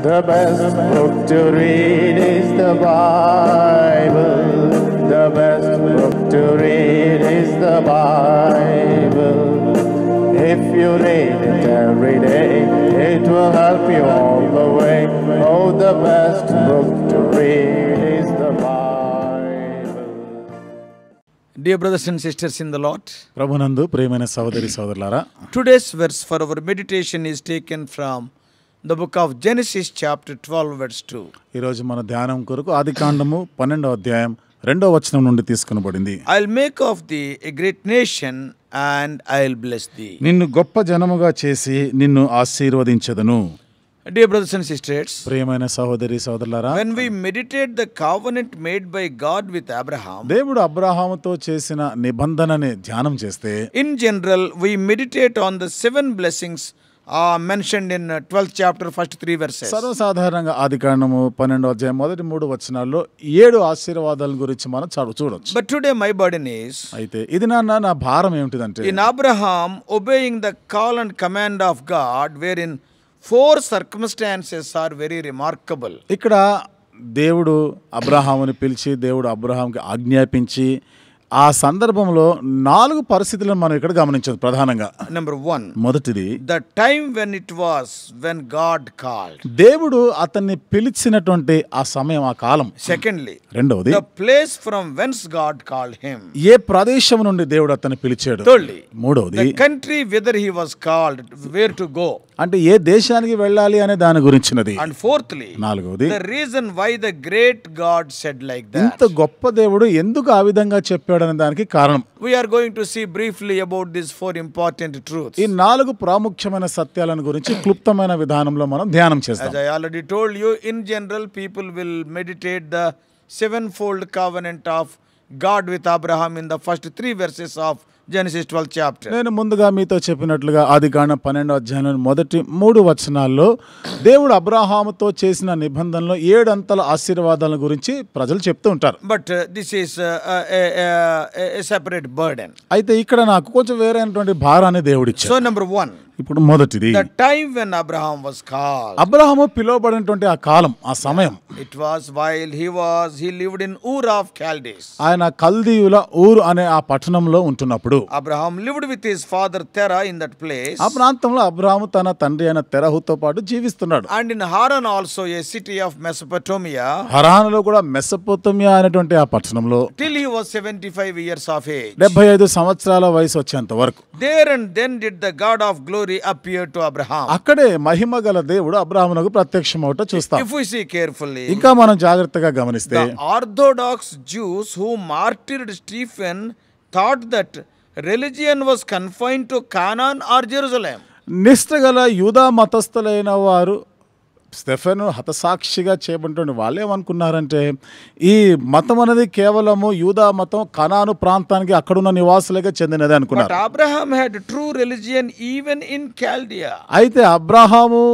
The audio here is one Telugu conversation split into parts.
The best book to read is the Bible. The best book to read is the Bible. If you read it every day, it will help you all the way. Oh, the best book to read is the Bible. Dear brothers and sisters in the Lord, ప్రభునందు ప్రియమైన సహోదరి సహోదరులారా, today's verse for our meditation is taken from the book of Genesis chapter 12 verse 2. ఈరోజు మన ధ్యానం కొరకు ఆదికాండము 12వ అధ్యాయం 2వ వచనం నుండి తీసుకొనబడింది. I'll make of thee a great nation and I'll bless thee. నిన్ను గొప్ప జనముగా చేసి నిన్ను ఆశీర్వదించెదను. Dear brothers and sisters, ప్రియమైన సహోదరి సహోదరులారా, when we meditate the covenant made by God with Abraham, దేవుడు అబ్రహాముతో చేసిన నిబంధనని ధ్యానం చేస్తే, in general we meditate on the 7 blessings mentioned in 12th chapter first 3 verses. సర్వసాధారణంగా ఆదికాండము 12వ అధ్యాయం మొదటి 3 వచనాల్లో 7 ఆశీర్వాదాల గురించి మనం చూడొచ్చు. But today my burden is, అయితే ఇది నా భారం ఏమిటిదంటే, in Abraham obeying the call and command of God, wherein 4 circumstances are very remarkable. ఇక్కడ దేవుడు అబ్రహాముని పిలిచి దేవుడు అబ్రహాంకి ఆజ్ఞాపించి ఆ సందర్భంలో 4 పరిస్థితులను మనం ఇక్కడ గమనించదు. ప్రధానంగా Number 1, మొదటిది, the time when God called. దేవుడు అతన్ని పిలిచినటువంటి ఆ సమయం, ఆ కాలం. Secondly, రెండవది, the place from whence God called him. ఏ ప్రదేశం నుండి దేవుడు అతన్ని పిలిచాడు. Thirdly, మూడవది, the country whither he was called, where to go. అంటే ఏ దేశానికి వెళ్ళాలి అనే దాని గురించినది. And fourthly, నాలుగవది, the reason why the great God said like that. ఇంత గొప్ప దేవుడు ఎందుకు ఆ విధంగా చెప్పాడు అనే దానికి కారణం. We are going to see briefly about these 4 important truths. ఈ 4 ప్రాముఖ్యమైన సత్యాలను గురించి క్లుప్తమైన విధానంలో మనం ధ్యానం చేస్తాం. As I already told you, in general people will meditate the 7-fold covenant of God with Abraham in the first 3 verses of Genesis 12th chapter. నేను ముందుగా మీతో చెప్పినట్లుగా ఆదికాండం 12వ అధ్యాయం మొదటి 3 వచనాల్లో దేవుడు అబ్రహాముతో చేసిన నిబంధనలో 7 అంతల ఆశీర్వాదాల గురించి ప్రజలు చెప్తూ ఉంటారు. But this is a separate burden. అయితే ఇక్కడ నాకు కొంచెం వేరైనటువంటి భారాన్ని దేవుడు ఇచ్చాడు. So number 1, ఇప్పుడు మొదటిది, the time when Abraham was called. Abraham పిలువబడినటువంటి ఆ కాలం, ఆ సమయం. It was while he lived in Ur of Chaldees. ఆయన కల్దీయుల ఊరు అనే ఆ పట్టణంలో ఉంటున్నప్పుడు Abraham lived with his father Terah in that place. ఆ ప్రాంతంలో అబ్రహాము తన తండ్రి అయిన తెరహుతో పాటు జీవిస్తున్నాడు. And in Haran also, a city of Mesopotamia. హరానులో కూడా మెసొపొతమియా అనేటువంటి ఆ పట్టణంలో Till he was 75 years of age. 75 సంవత్సరాల వయసు వచ్చేంత వరకు. There and then did the God of glory appear to Abraham. అక్కడే మహిమ గల దేవుడు అబ్రహామునకు ప్రత్యక్షమవుట చూస్తాం. If we see carefully, ఇంకా మనం జాగ్రత్తగా గమనిస్తే, the Orthodox Jews who martyred Stephen thought that religion was confined to Canaan or Jerusalem. నిష్ఠగల యూదా మతస్థులైన వారు స్టెఫెను హతసాక్షిగా చేయబడిన వాళ్ళు ఏమనుకున్నారంటే, ఈ మతం అనేది కేవలము యూదా మతం కనాను ప్రాంతానికి అక్కడున్న నివాసులకే చెందినది అనుకున్నారు. But Abraham had true religion even in Chaldea. అయితే అబ్రహాము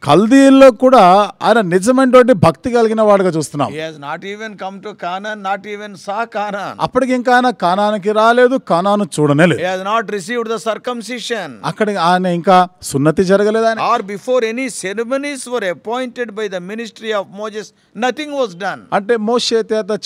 కల్దీల్లో కూడా ఆయన నిజమైనటువంటి భక్తి కలిగిన వాడుగా చూస్తున్నాం. He has not even come to Canaan, not even saw Canaan. అప్పటికి ఇంకా ఆయన కానానికి రాలేదు, Canaan చూడనేలేదు. He has not received the circumcision. అక్కడ ఆయన ఇంకా సున్నతి జరగలేదు ఆయన. Or before any ceremonies were appointed by the ministry of Moses, nothing was done. అంటే మోషే చేత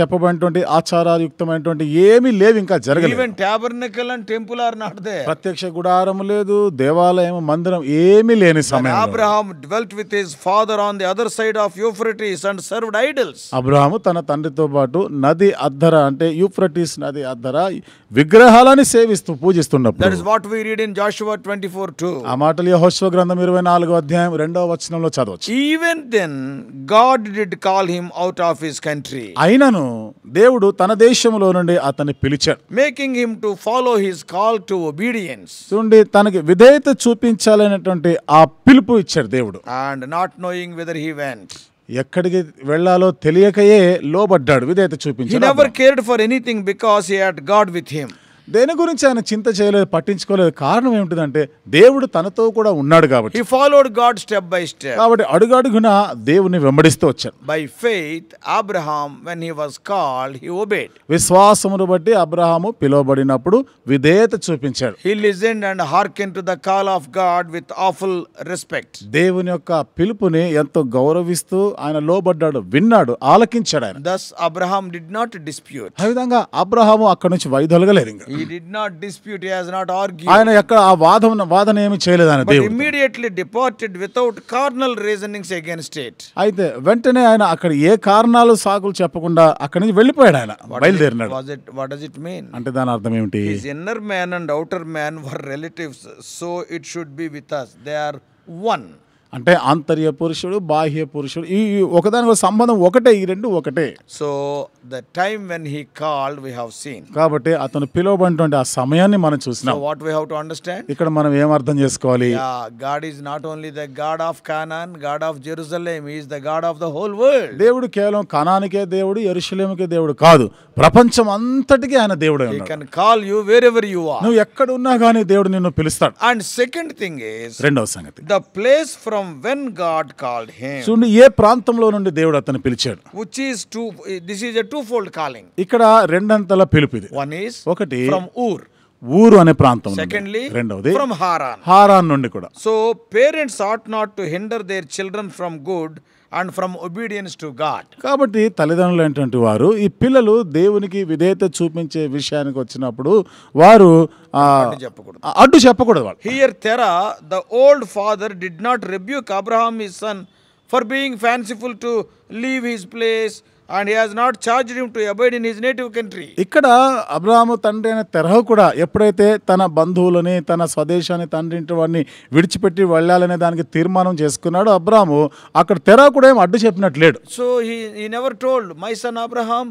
చెప్పబడినటువంటి ఆచారయుక్తమైనటువంటి ఏమీ లేవు, ఇంకా జరగలేదు. Even tabernacle and temple are not there. ప్రత్యక్ష గుడారం లేదు, దేవాలయం మందిరం ఏమీ లేని సమయం. Abraham dwelt with his father on the other side of Euphrates and served idols. Abraham తన తండ్రితో పాటు నది అద్దర, అంటే యూఫ్రటీస్ నది అద్దర విగ్రహాలని సేవిస్తూ పూజిస్తున్నప్పుడు, That is what we read in Joshua 24:2. ఆ మాటలు యెహోషువ గ్రంథం 24వ అధ్యాయం 2వ వచనంలో చదవచ్చు. Even then God did call him out of his country, అయినను దేవుడు తన దేశంలో నుండి అతన్ని పిలిచాడు, making him to follow his call to obedience. చూడండి, తనకి విధేయత చూపించాలనేటువంటి ఆ పిలుపు ఇచ్చాడు దేవుడు. And not knowing whither he went. ఎక్కడికి వెళ్ళాలో తెలియకయే లోబడ్డాడు, విధేయత He చూపించాడు. never cared for anything because he had God with him. దేని గురించి ఆయన చింత చేయలేదు, పట్టించుకోలేదు. కారణం ఏమిటిదంటే దేవుడు తనతో కూడా ఉన్నాడు కాబట్టి. He followed God step by step. కాబట్టి అడుగడుగున దేవుని వెంబడిస్తూ వచ్చాడు. By faith, Abraham, when he was called, he obeyed. విశ్వాసమును బట్టి అబ్రహాము పిలువబడినప్పుడు విధేయత చూపించాడు. He listened and hearkened to the call of God with awful respect. దేవుని యొక్క పిలుపుని ఎంతో గౌరవిస్తూ ఆయన లోబడ్డాడు, విన్నాడు, ఆలకించాడు ఆయన. Thus Abraham did not dispute. ఆ విధంగా అబ్రహాము అక్కడి నుంచి వైదొలగలేదు. ఇంకా He did not dispute, he has not argued. ఆయన ఎక్కడ ఆ వాదన ఏమి చేయలేదు ఆయన But దేవుడు. immediately departed without carnal reasonings against it. అయితే వెంటనే ఆయన అక్కడ ఏ కారణాలు సాకులు చెప్పకుండా అక్కడి నుంచి వెళ్ళిపోయాడు. ఆయన బయలుదేరినాడు. What does it mean? అంటే దాని అర్థం ఏమిటి? His inner man and outer man were relatives, so it should be with us. They are one. అంటే ఆంతర్య పురుషుడు, బాహ్య పురుషుడు, ఈ ఒకదానికి సంబంధం ఒకటే, ఈ రెండు ఒకటే. So the time when he called we have seen. కాబట్టి అతను పిలువబడినటువంటి ఆ సమయాన్ని మనం చూసినాం. So what we have to understand? ఇక్కడ మనం ఏం అర్థం చేసుకోవాలి? Yeah, God is not only the God of Canaan, God of Jerusalem, he is the God of the whole world. దేవుడు కేవలం కనానికే దేవుడు, యెరూషలేముకే దేవుడు కాదు, ప్రపంచం అంతటికి ఆయన దేవుడే He ఉన్నాడు. can call you wherever you are. నువ్వు ఎక్కడ ఉన్నా కానీ దేవుడు నిన్ను పిలుస్తాడు. And second thing is, రెండవ సంగతి, the place from when God called him, చూడండి ఏ ప్రాంతంలో నుండి దేవుడు అతన్ని పిలిచాడు. which is this is a twofold calling. ఇక్కడ రెండంతల పిలుపు ఇది. One is ఒకటి from Ur. ఊరు అనే ప్రాంతం నుండి. Secondly, రెండవది from Haran. హారాన్ నుండి కూడా. So parents ought not to hinder their children from good and from obedience to God. కాబట్టి తల్లిదండ్రులు ఏంటంటే వారు ఈ పిల్లలు దేవునికి విధేయత చూపించే విషయానికి వచ్చినప్పుడు వారు అడ్డు చెప్పకూడదు. వాళ్ళు Here Terah, the old father, did not rebuke Abraham his son for being fanciful to leave his place, and he has not charged him to abide in his native country. ఇక్కడ అబ్రహాము తండ్రి అయిన తెరహు కూడా ఎప్పుడైతే తన బంధువులని, తన స్వదేశాన్ని, తండ్రి ఇంటి వాడిని విడిచిపెట్టి వెళ్ళాలనే దానికి తీర్మానం చేసుకున్నాడు అబ్రహాము. అక్కడ తెరహు కూడా ఏం అడ్డు చెప్పినట్లేడు. So he never told, my son Abraham,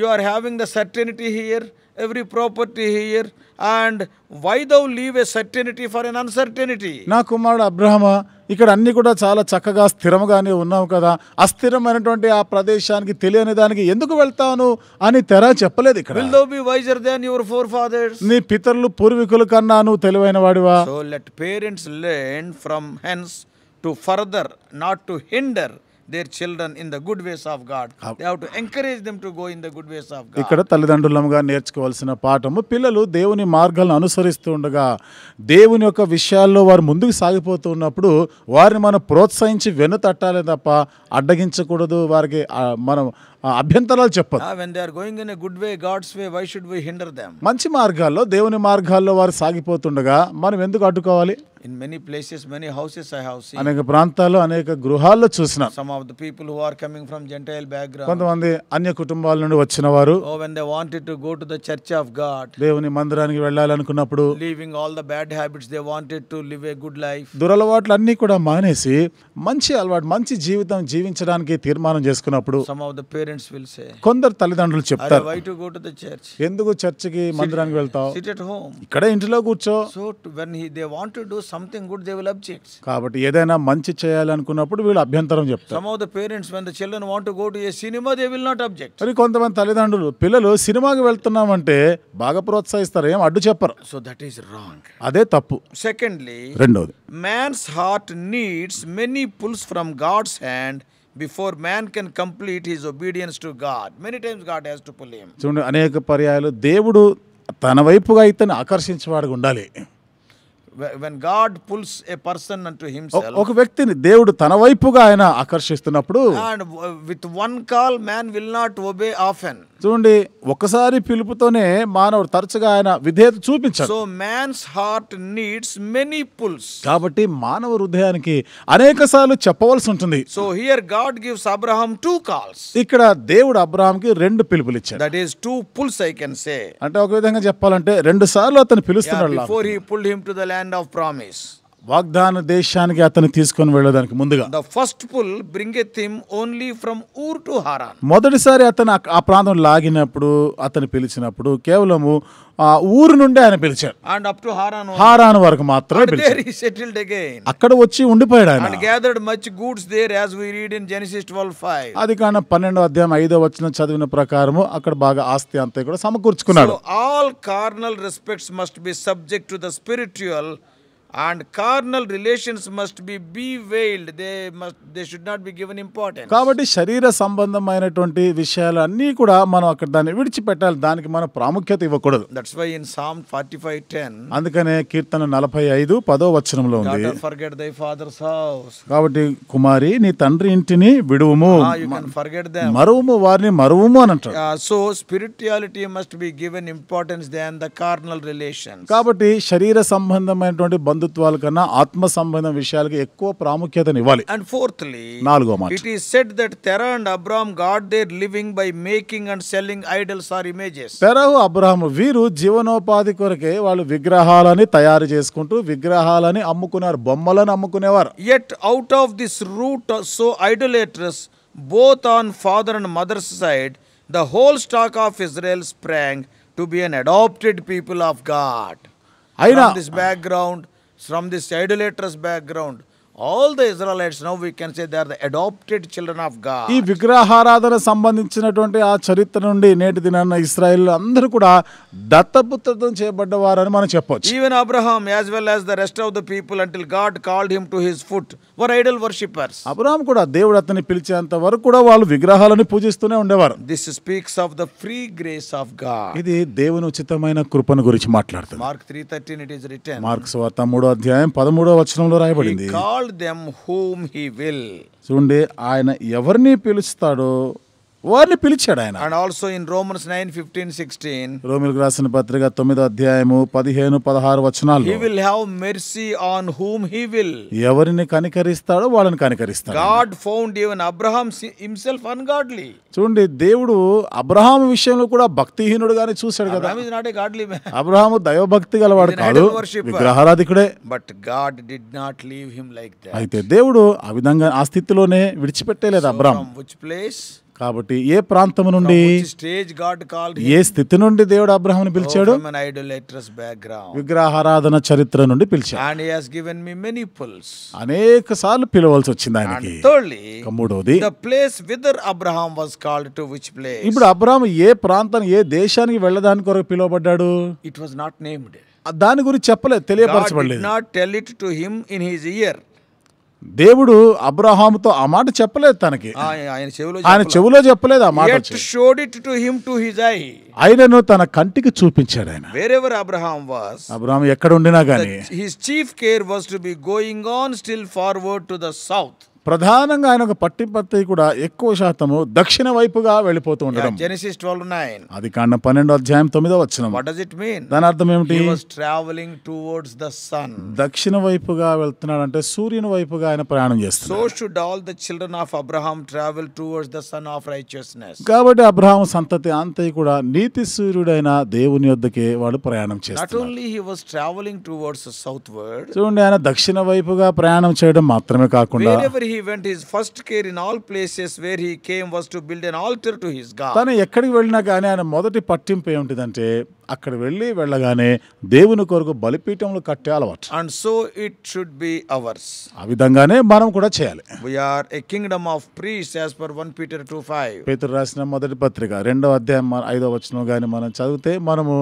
you are having the certainty here, every property here, and why thou leave a certainty for an uncertainty? నా కుమారుడు అబ్రహామా, ఇక్కడ అన్ని కూడా చాలా చక్కగా స్థిరముగానే ఉన్నావు కదా, అస్థిరమైనటువంటి ఆ ప్రదేశానికి తెలియని దానికి ఎందుకు వెళ్తాను అని తెర చెప్పలేదు. ఇక్కడ Will thou be wiser than your forefathers? నీ పితరులు పూర్వీకుల కన్నా నువ్వు తెలివైన వాడివా? So let parents learn from hence to further, not to hinder their children in the good ways of God. They have to encourage them to go in the good ways of God. ఇక్కడ తల్లిదండ్రులుగా నేర్చుకోవాల్సిన పాఠము, పిల్లలు దేవుని మార్గాలను అనుసరిస్తూ ఉండగా దేవుని యొక్క విషయాల్లో వారు ముందుకు సాగిపోతూ ఉన్నప్పుడు వారిని మనం ప్రోత్సహించి వెనుతట్టాలే తప్ప అడ్డగించకూడదు. వారికి మనం అభ్యంతరాలు చెప్పదు. When they are going in a good way, God's way, why should we hinder them? మంచి మార్గాల్లో, దేవుని మార్గాల్లో వారు సాగిపోతుండగా మనం ఎందుకు అడ్డుకోవాలి? In many places, many houses I have seen. అనేక ప్రాంతాల్లో, అనేక గృహాల్లో చూసిన Some of the people who are coming from Gentile background. కొంతమంది అన్య కుటుంబాల నుండి వచ్చిన వారు, when they wanted to go to the church of God, దేవుని మందిరానికి వెళ్ళాలనుకున్నప్పుడు, leaving all the bad habits, they wanted to live a good life. దురలవాట్లు అన్నీ కూడా మానేసి మంచి అలవాటు, మంచి జీవితం జీవించడానికి తీర్మానం చేసుకున్నప్పుడు Some of the parents will say, కొందరు తల్లిదండ్రులు చెప్తారు, why to go to the church? ఎందుకు చర్చికి, మందిరానికి వెళ్తావు? Sit at home. ఇక్కడే ఇంటిలో కూర్చో. So when they want to do something good, they will object. కాబట్టి ఏదైనా మంచి చేయాలనుకున్నప్పుడు వీళ్ళు అభ్యంతరం చెప్తారు. Some of the parents, when the children want to go to a cinema, they will not object. మరి కొంతమంది తల్లిదండ్రులు పిల్లలు సినిమాకి వెళ్తున్నామంటే బాగా ప్రోత్సహిస్తారు, ఏం అడ్డు చెప్పరు. So that is wrong. అదే తప్పు. Secondly, రెండోది, man's heart needs many pulls from God's hand before man can complete his obedience to God. Many times God has to pull him. చూడండి, అనేక పర్యాయాలు దేవుడు తన వైపుగా ఇతన్ని ఆకర్షించేవాడుగా ఉండాలి. When God pulls a person unto himself, ఒక వ్యక్తిని దేవుడు తన వైపుగా ఆయన ఆకర్షిస్తున్నప్పుడు, and with one call man will not obey often. చూడండి, ఒకసారి పిలుపుతోనే మానవుడు తరచుగా ఆయన విధేయత చూపించాడు. So man's heart needs many pulls. కాబట్టి మానవ హృదయానికి అనేకసార్లు చెప్పవలసి ఉంటుంది. So here God gives Abraham two calls. ఇక్కడ దేవుడు అబ్రహాంకి రెండు పిలుపులు ఇచ్చాడు. That is two pulls, I can say. అంటే ఒక విధంగా చెప్పాలంటే రెండు సార్లు అతను పిలుస్తున్నాడు. Before he pulled him to the land of promise. వాగ్దాన దేశానికి అతను తీసుకొని వెళ్ళడానికి ముందుగా The first pull bringeth him only from Ur to Haran. మొదటిసారి అతను ఆ ప్రాంతం లాగినప్పుడు అతను పిలిచినప్పుడు కేవలము ఆ ఊరు నుండి ఆయన పిలిచాడు. And up to Haran only. హారాను వరకు మాత్రమే And there పిలిచాడు. he settled again. అక్కడ వచ్చి ఉండిపోయాడు ఆయన. And gathered much goods there, as we read in Genesis 12:5. అది కారణం 12వ అధ్యాయం 5వ వచనం చదివిన ప్రకారము అక్కడ బాగా ఆస్తి అంతా కూడా సమకూర్చుకున్నాడు. So all carnal respects must be subject to the spiritual, and carnal relations must be bewailed. They should not be given importance. కాబట్టి శరీర సంబంధమైనటువంటి విషయాలు అన్నీ కూడా మనం అక్కడ దాన్ని విడిచిపెట్టాలి, దానికి మనం ప్రాముఖ్యత ఇవ్వకూడదు. That's why in Psalm 45:10, అందుకనే కీర్తన 45:10 వచనంలో ఉంది, daughter, forget thy father's house. కాబట్టి కుమారి నీ తండ్రి ఇంటిని విడువుము, You can forget them. మరువుము వారిని మరువుము అని అంటాడు. So spirituality must be given importance than the carnal relations. కాబట్టి శరీర సంబంధమైనటువంటి బంధుత్వాల కన్నా ఆత్మ సంబంధం విషయాలకు ఎక్కువ ప్రాముఖ్యతనివ్వాలి. And fourthly, 4వ మాట, it is said that Terah and Abraham got their living by making and selling idols or images. తెరహు అబ్రహాము వీరు జీవనోపాధి కొరకే వాళ్ళు విగ్రహాలని తయారు చేసుకుంటూ విగ్రహాలని అమ్ముకున్నారు, బొమ్మలను అమ్ముకునేవారు. Yet out of this root so idolatrous, both on father and mother's side, the whole stock of Israel sprang to be an adopted people of God. From this background, from this idolatrous background, all the Israelites, now we can say they are the adopted children of God. ఈ విగ్రహారాధన సంబంధించినటువంటి ఆ చరిత్ర నుండి నేటి దినాన్న ఇశ్రాయేలు అందరూ కూడా దత్తపుత్రం చేయబడ్డవారని మనం చెప్పొచ్చు. Even Abraham as well as the rest of the people, until God called him to his foot, were idol worshippers. Abraham కూడా దేవుడు అతన్ని పిలిచేంత వరకు కూడా వాళ్ళు విగ్రహాలను పూజిస్తూనే ఉండేవారు. This speaks of the free grace of God. ఇది దేవుని ఉచితమైన కృపను గురించి మాట్లాడుతుంది. Mark 3:13 it is written. Mark సువార్త 3వ అధ్యాయం 13వ వచనంలో రాయబడింది, He called them whom he will. చూడండి ఆయన ఎవరిని పిలుస్తాడో వారిని పిలిచాడు ఆయన. And also in Romans 9:15-16, రోమీయులకు రాసిన పత్రిక 9వ అధ్యాయము 15-16 వచనాల్లో, he will have mercy on whom he will. ఎవరిని కనికరిస్తాడో వాళ్ళని కనికరిస్తాడు. God found even Abraham himself ungodly. చూడండి దేవుడు అబ్రహాము విషయంలో కూడా భక్తిహీనుడుగానే చూశాడు కదా. Abraham is not a godly man. Abraham దైవభక్తి గలవాడు He is an కాదు, idol worshipper. విగ్రహారాధికుడే. But God did not leave him like that. అయితే దేవుడు ఆ విధంగా ఆ స్థితిలోనే విడిచిపెట్టలేదు అబ్రహాం. From which place? కాబట్టి ఏ ప్రాంతము నుండి, From which stage God called him? ఏ స్థితి నుండి దేవుడు అబ్రహాముని పిలిచాడు? From an idolatrous background. విగ్రహారాధన చరిత్ర నుండి పిలిచాడు. And he has given me many pulls. అనేక సార్లు పిలవలసి వచ్చింది ఆయనకి. And thirdly, మూడవది, the place whither Abraham was called to which place? ఇప్పుడు అబ్రహాము ఏ ప్రాంతానికి ఏ దేశానికి వెళ్ళడానికి కొరకు పిలువబడ్డాడు? It was not named. దాని గురించి చెప్పలేదు, God తెలియపరచబడలేదు. did not tell it to him in his ear. దేవుడు అబ్రహాముతో ఆ మాట చెప్పలేదు తనకి, ఆయన చెవులో చెప్పలేదు ఆ మాట. Yet showed it to him to his eye. ఆయనను తన కంటికి చూపించాడు ఆయన. Wherever Abraham was, అబ్రహాము ఎక్కడ ఉండినా గానీ his chief care was to be going on still forward to the south. ప్రధానంగా ఆయన ఒక పట్టిపత్తి కూడా ఎక్కువ శాతము దక్షిణ వైపుగా వెళ్ళిపోతూ ఉండడం. Genesis 12:9. అది కాండం 12వ అధ్యాయం 9వ వచనం. What does it mean? దాని అర్థం ఏమిటి? He was traveling towards the sun. దక్షిణ వైపుగా వెళ్తున్నాడంటే సూర్యుని వైపుగా ఆయన ప్రయాణం చేస్తున్నాడు. So should all the children of Abraham travel towards the sun of righteousness. కాబట్టి అబ్రహాము సంతతి అంతయు కూడా నీతి సూర్యుడైన దేవుని యొద్దకే వాడు ప్రయాణం చేస్తున్నారు. Not only he was traveling towards the southward. చూడండి ఆయన దక్షిణ వైపుగా ప్రయాణం చేయడం మాత్రమే కాకుండా Wherever he went, his first care in all places where he came was to build an altar to his God. తను ఎక్కడికి వెళ్ళినా కానీ ఆయన మొదటి పట్టింపు ఏమిటిదంటే అక్కడ వెళ్ళగానే దేవుని కొరకు బలిపీఠములు కట్టే అలవాటు. And so it should be ours. ఆ విధంగానే మనం కూడా చేయాలి. We are a kingdom of priests as per 1 Peter 2:5. పేతురు రాసిన మొదటి పత్రిక 2వ అధ్యాయం 5వ వచనం గాని మనం చదివితే మనము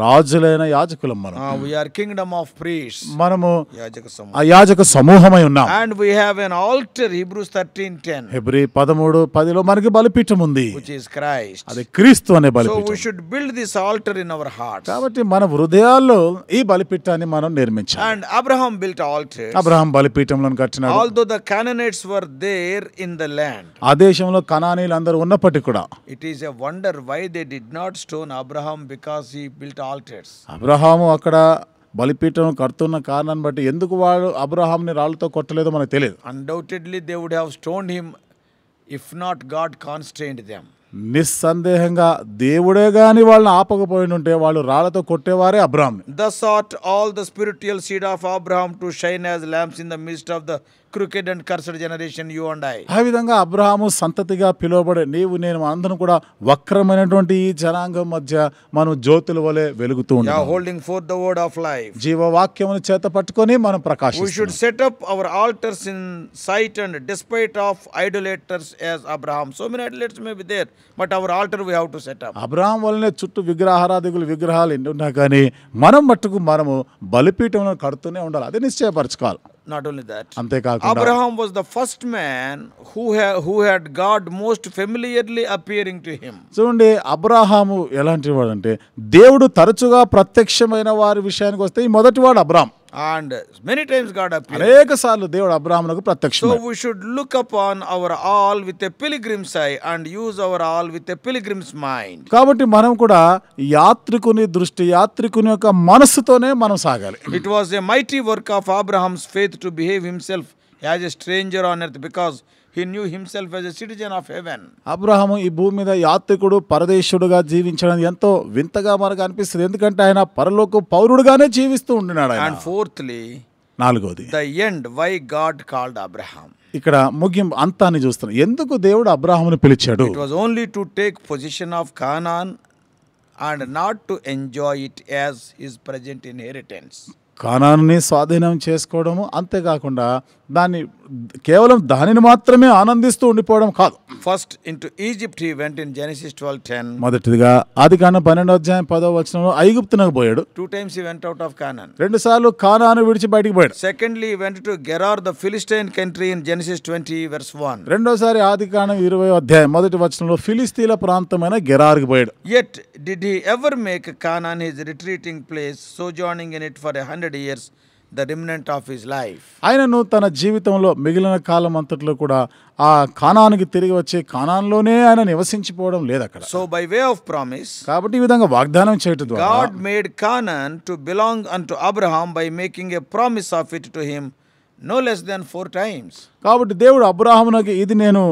రాజులైన యాజకులం. మనం We are kingdom of priests. మనము యాజక సమూహం. ఆ యాజక సమూహమై ఉన్నాం. And we have an altar, Hebrews 13:10. Hebrew 13:10లో మనకి బలిపీఠం ఉంది, which is Christ. అది క్రీస్తు అనే So బలిపీఠం. we should build this altar in our hearts. కాబట్టి మన హృదయాల్లో ఈ బలిపీఠాన్ని మనం నిర్మించాలి. And Abraham built altars. Abraham బలిపీఠంలను కట్టినాడు. Although the Canaanites were there in the land. ఆ దేశంలో కనానీయులు అందరూ ఉన్నప్పటికీ కూడా It is a wonder why they did not stone Abraham because he built altars. Abraham అక్కడ బలిపీఠం కడుతున్న కారణాన్ని బట్టి ఎందుకు వాడు అబ్రహాంని రాళ్ళతో కొట్టలేదో మనకు తెలియదు. Undoubtedly they would have stoned him if not God constrained them. నిస్సందేహంగా దేవుడే గాని వాళ్ళని ఆపకపోయి ఉంటే వాళ్ళు రాళ్లతో కొట్టేవారే అబ్రాహాం. Thus ought all the spiritual seed of Abraham to shine as lamps in the midst of the crooked and cursed generation, you and I. ఆ విధంగా అబ్రహాము సంతతిగా పిలువబడే నీవు నేను అందరం కూడా వక్రమైనటువంటి ఈ జనాంగం మధ్య మనం జ్యోతుల వలె వెలుగుతూ Yeah, ఉంటాం. holding forth the word of life. జీవవాక్యమును చేత పట్టుకొని మనం We ప్రకాశిస్తాం. should set up our altars in sight and despite of idolaters as Abraham. So many idolaters may be there, but our altar we have to set up. Abraham వల్లనే చుట్టూ విగ్రహాలు ఎన్ని ఉన్నా కానీ మనం మట్టుకు మనము బలిపీఠములను కడుతూనే ఉండాలి. అదే నిశ్చయపరచుకోవాలి. Not only that, అంతేకాకుండా Abraham was the first man who had God most familiarly appearing to him. చూడండి, అబ్రహాము ఎలాంటి వాడు అంటే దేవుడు తరచుగా ప్రత్యక్షమైన వారి విషయానికి వస్తే ఈ మొదటివాడు Abraham. And many times God appeared. అనేక సార్లు దేవుడు అబ్రహామునకు ప్రత్యక్షం. So we should look upon our all with a pilgrim's eye and use our all with a pilgrim's mind. కాబట్టి మనం కూడా యాత్రికుని దృష్టి, యాత్రికుని యొక్క మనస్సుతోనే మనం సాగాలి. It was a mighty work of Abraham's faith to behave himself as a stranger on earth because he knew himself as a citizen of heaven. Abraham ఈ భూమి మీద యాత్రికుడు పరదేశుడుగా జీవించడం ఎంతో వింతగా మనకు అనిపిస్తుంది. ఎందుకంటే ఆయన పరలోక పౌరుడుగానే జీవిస్తూ ఉంటున్నాడు. And fourthly, నాలుగోది, the end why God called Abraham. ఇక్కడ ముగింపు అంతాన్ని చూస్తున్నాం. ఎందుకు దేవుడు అబ్రహామును పిలిచాడు? It was only to take possession of Canaan and not to enjoy it as his present inheritance. కానానుని స్వాధీనం చేసుకోవడము, అంతేకాకుండా కేవలం దానిని మాత్రమే ఆనందిస్తూ ఉండిపోవడం కాదు. First into Egypt he went in Genesis 12:10. మొదటిగా ఆదికాండం 12:10 ఐగుప్తునకు పోయాడు. 2 times he went out of Canaan. 2 సార్లు కానాను విడిచి బయటికి పోయాడు. Secondly he went to Gerar the Philistine country in Genesis 20:1. రెండోసారి ఆదికాండం 20:1 ఫిలిస్తీన్ల ప్రాంతమైన గెరారుకు పోయాడు. Yet did he ever make Canaan his retreating place, sojourning in it for 100 years, the remnant of his life. ఆయనను తన జీవితంలో మిగిలిన కాలం అంతట్లో కూడా ఆ కానానుకి తిరిగి వచ్చి కానాన్లోనే ఆయన నివసించిపోవడం లేదు అక్కడ. So by way of promise, కాబట్టి ఈ విధంగా వాగ్దానం చేయటం ద్వారా God made Canaan to belong unto Abraham by making a promise of it to him no less than 4 times. కాబట్టి దేవుడు అబ్రహామునకు ఇది నేను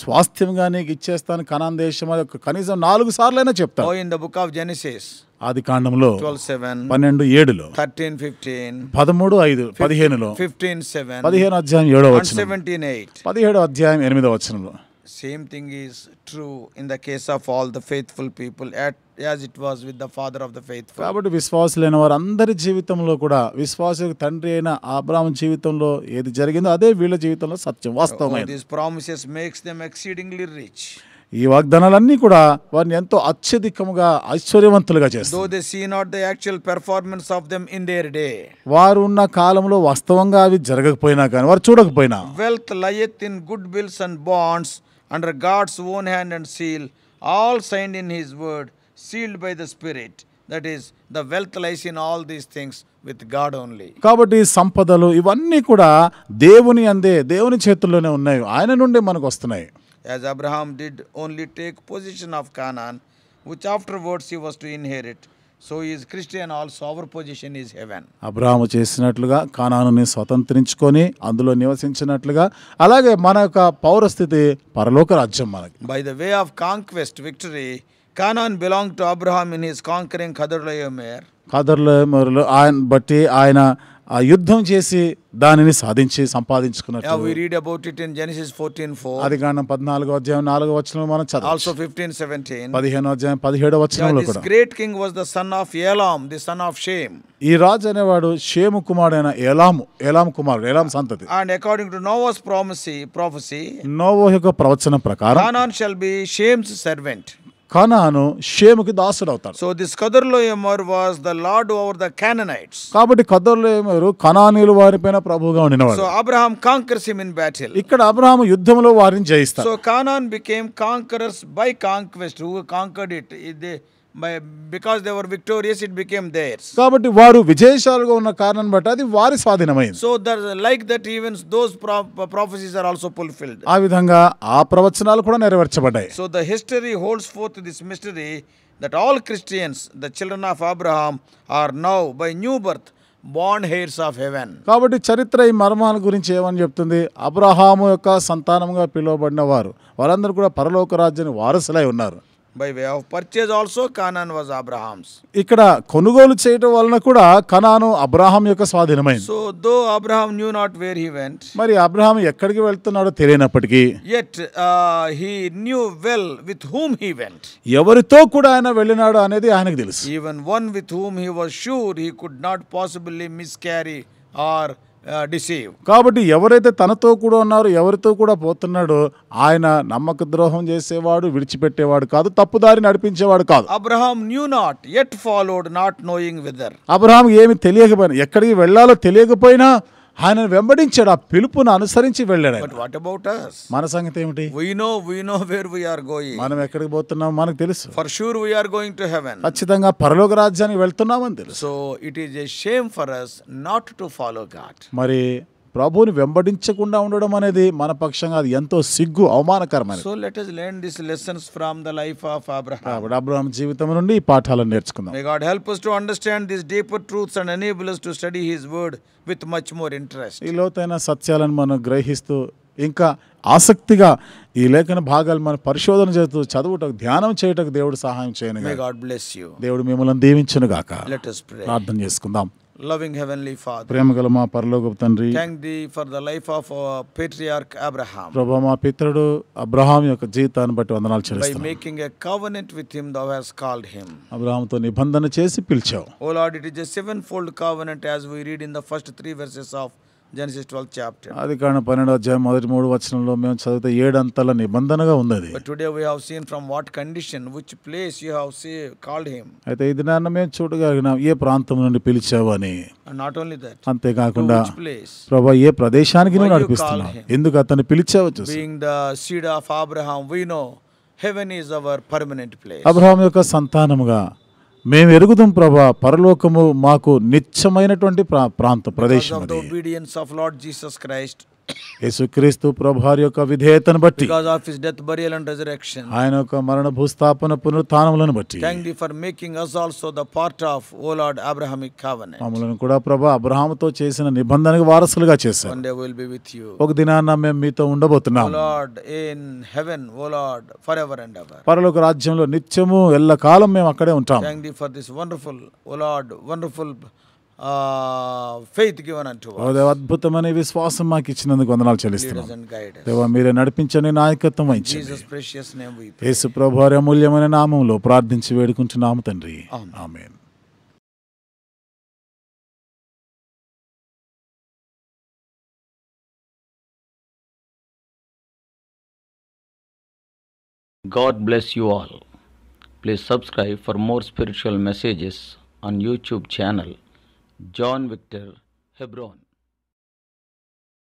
స్వాస్థ్యంగా నీకు ఇచ్చేస్తాను కనాన్ దేశం అని కనీసం 4 సార్లైనా చెప్తాను. Oh, in the book of Genesis ఆది కాండంలో 12:7, 12:7, 13:15, 13:5, 15, 15:7, 15 అధ్యాయం 7వ and వచనం, 17:8. 17వ అధ్యాయం 8వ వచనంలో. Same thing is true in the case of all the faithful people as it was with the father of the faithful. కాబట్టి విశ్వాసులైన వారందరి జీవితంలో కూడా విశ్వాసులకు తండ్రి అయిన అబ్రహాము జీవితంలో ఏది జరిగిందో అదే వీళ్ళ జీవితంలో సత్యం, వాస్తవమైనది. These promises makes them exceedingly rich. ఈ వాగ్దానాలన్నీ కూడా వారిని ఎంతో అత్యధికముగా ఐశ్వర్యవంతులుగా చేస్తాయి. Though they see not the actual performance of them in their day. వారు ఉన్న కాలంలో వాస్తవంగా అవి జరగకపోయినా కానీ వారు చూడకపోయినా. Wealth lieth in good bills and bonds under God's own hand and seal, all signed in his word, sealed by the Spirit. That is, the wealth lies in all these things with God only. కాబట్టి సంపదలు ఇవన్నీ కూడా దేవుని చేతుల్లోనే ఉన్నాయి, ఆయన నుండి మనకు వస్తున్నాయి. As Abraham did only take possession of Canaan, which afterwards he was to inherit, so is Christian also, our position is heaven. Abraham చేసినట్లుగా కానానుని స్వతంత్రించుకొని అందులో నివసించినట్లుగా అలాగే మన యొక్క పౌరస్థితి పరలోక రాజ్యం మనకి. By the way of conquest, victory, Canaan belonged to Abraham in his conquering Chedorlaomer. కదర్లమరులో ఆయన బట్టి ఆయన ఆ యుద్ధం చేసి దానిని సాధించి సంపాదించుకున్నట్టు. We read about it in Genesis 14:4. ఆదికాండం 14వ అధ్యాయం 4వ వచనంలో మనం చదవచ్చు. Also 15:17. 15వ అధ్యాయం 17వ వచనంలో This కూడా great king was the son of Elam, the son of Shem. ఈ రాజు అనేవాడు షేము కుమారుడైన ఏలాము సంతతి. And according to Noah's prophecy, నోవహు యొక్క ప్రవచనం ప్రకారం Canaan shall be Shem's servant. Canaan షేముకి దాసుడు అవుతాడు. So this Chedorlaomer was the lord over the Canaanites. కాబట్టి కదర్లేమరు కనానీయుల వారిపైన ప్రభువుగా ఉండినవాడు. So Abraham conquers him in battle. ఇక్కడ అబ్రహాము యుద్ధంలో వారిని జయిస్తాడు. So Canaan became conquerors by conquest. Who conquered it? Because they were victorious, it became theirs. కాబట్టి వారు విజయశాలుగా ఉన్న కారణం బట్టి అది వారి స్వాధీనమైంది. So like that, even those prophecies are also fulfilled. ఆ విధంగా ఆ ప్రవచనాలు కూడా నెరవేర్చబడ్డాయి. So the history holds forth this mystery that all Christians, the children of Abraham, are now by new birth born heirs of heaven. కాబట్టి చరిత్ర ఈ మర్మాల గురించి ఏమని చెప్తుంది? అబ్రహాము యొక్క సంతానముగా పిలువబడిన వారందరూ కూడా పరలోక రాజ్యానికి వారసులై ఉన్నారు. By way of purchase also, Canaan was Abraham's. ఇక్కడ కొనుగోలు చేయటం వలన కూడా కనాను అబ్రహాం యొక్క స్వాధీనమైంది. So though Abraham knew not where he went, మరి అబ్రహాం ఎక్కడికి వెళ్తున్నాడో తెలియనప్పటికీ yet he knew well with whom he went. ఎవరితో కూడా ఆయన వెళ్ళినాడు అనేది ఆయనకు తెలుసు. Even one with whom he was sure he could not possibly miscarry or deceive. కాబట్టి ఎవరైతే తనతో కూడా ఉన్నారో, ఎవరితో కూడా పోతున్నాడో ఆయన నమ్మక ద్రోహం చేసేవాడు, విడిచిపెట్టేవాడు కాదు, తప్పుదారి నడిపించేవాడు కాదు. Abraham knew not, yet followed, not knowing whither. Abraham ఏమి తెలియకపోయినా, ఎక్కడికి వెళ్ళాలో తెలియకపోయినా ఆయన వెంబడించాడు, ఆ పిలుపును అనుసరించి వెళ్ళాడు. But what about us? మన సంగతి ఏమిటి? We know where we are going. మనం ఎక్కడికి పోతున్నాం మనకు తెలుసు. For sure we are going to heaven. ఖచ్చితంగా పరలోక రాజ్యానికి వెళ్తున్నామని తెలుసు. So it is a shame for us not to follow God. మరి ప్రభువుని వెంబడించకుండా ఉండడం అనేది మన పక్షంగా అది ఎంతో సిగ్గు, అవమానకరమైనది. So let us learn these lessons from the life of Abraham. కాబట్టి అబ్రహాం జీవితం నుండి ఈ పాఠాలను నేర్చుకుందాం. May God help us to understand these deeper truths and enable us to study His word with much more interest. ఈ లోతైన సత్యాలను మనం గ్రహిస్తూ ఇంకా ఆసక్తిగా ఈ లేఖన భాగాలు మనం పరిశోధన చేస్తూ చదువుటకు, ధ్యానం చేయటకు దేవుడు సహాయం చేయను. May God bless you. దేవుడు మిమ్మల్ని దీవించును గాక. Let us pray. ప్రార్థన చేసుకుందాం. Loving Heavenly Father, ప్రేమగల మా పరలోకపు తండ్రి, thank Thee for the life of our patriarch Abraham. ప్రభువా, మా పితరుడు అబ్రహాం యొక్క జీవితాన్ని బట్టి వందనాలు By చెల్లిస్తున్నాం. making a covenant with him, Thou hast called him. అబ్రహాంతో నిబంధన చేసి పిలిచావు. O Lord, it is a sevenfold covenant as we read in the first 3 verses of Genesis 12th chapter. ఆదికాండం 12వ అధ్యాయం మొదటి 3 వచనంలో మేము చదివితే 7 అంతల నిబంధనగా ఉంది. But today we have seen from what condition, which place you have called him. అయితే ఈ దినాన్న మేము చూడగలిగినాం ఏ ప్రాంతం నుండి పిలిచావు అని. And not only that, అంతేకాకుండా which place. ప్రభువా ఏ ప్రదేశానికి నువ్వు Why you నడిపిస్తున్నావు, call him? ఎందుకు అతన్ని పిలిచావు చూసి. Being the seed of Abraham, we know heaven is our permanent place. Abraham యొక్క సంతానముగా మేము ఎరుగుదాం ప్రభా, పరలోకము మాకు నిత్యమైనటువంటి ప్రాంత ప్రదేశం. Because of the obedience of Lord Jesus Christ, యేసుక్రీస్తు ప్రభువారి యొక్క విధేయతను బట్టి, because of His death, burial and resurrection, ఆయన యొక్క మరణ భూస్థాపన పునరుత్థానములను బట్టి, thank Thee for making us also the part of, O Lord, Abrahamic covenant. మమ్మల్ని కూడా ప్రభా అబ్రహాముతో చేసిన నిబంధనకు వారసులుగా చేశారు. One day we will be with You. ఒక దినాన్న మేము మీతో ఉండబోతున్నాం. O Lord, in heaven, O Lord, forever and ever. పరలోక రాజ్యంలో నిత్యము ఎల్లకాలం మేము అక్కడే ఉంటాం. Thank Thee for this wonderful, O Lord, wonderful faith given unto us. అద్భుతమైన విశ్వాసం మాకు ఇచ్చినందుకు వందనాలు Lead చెల్లిస్తున్నాం. us and guide us. దేవా మీరే నడిపించండి, నాయకత్వం In వహించండి. Jesus' precious name we pray. యేసు ప్రభువారి అమూల్యమైన నామములో ప్రార్థించి వేడుకుంటున్నాము తండ్రి. ఆమేన్. God bless you all. Please subscribe for more spiritual messages on YouTube channel John Victor Hebron.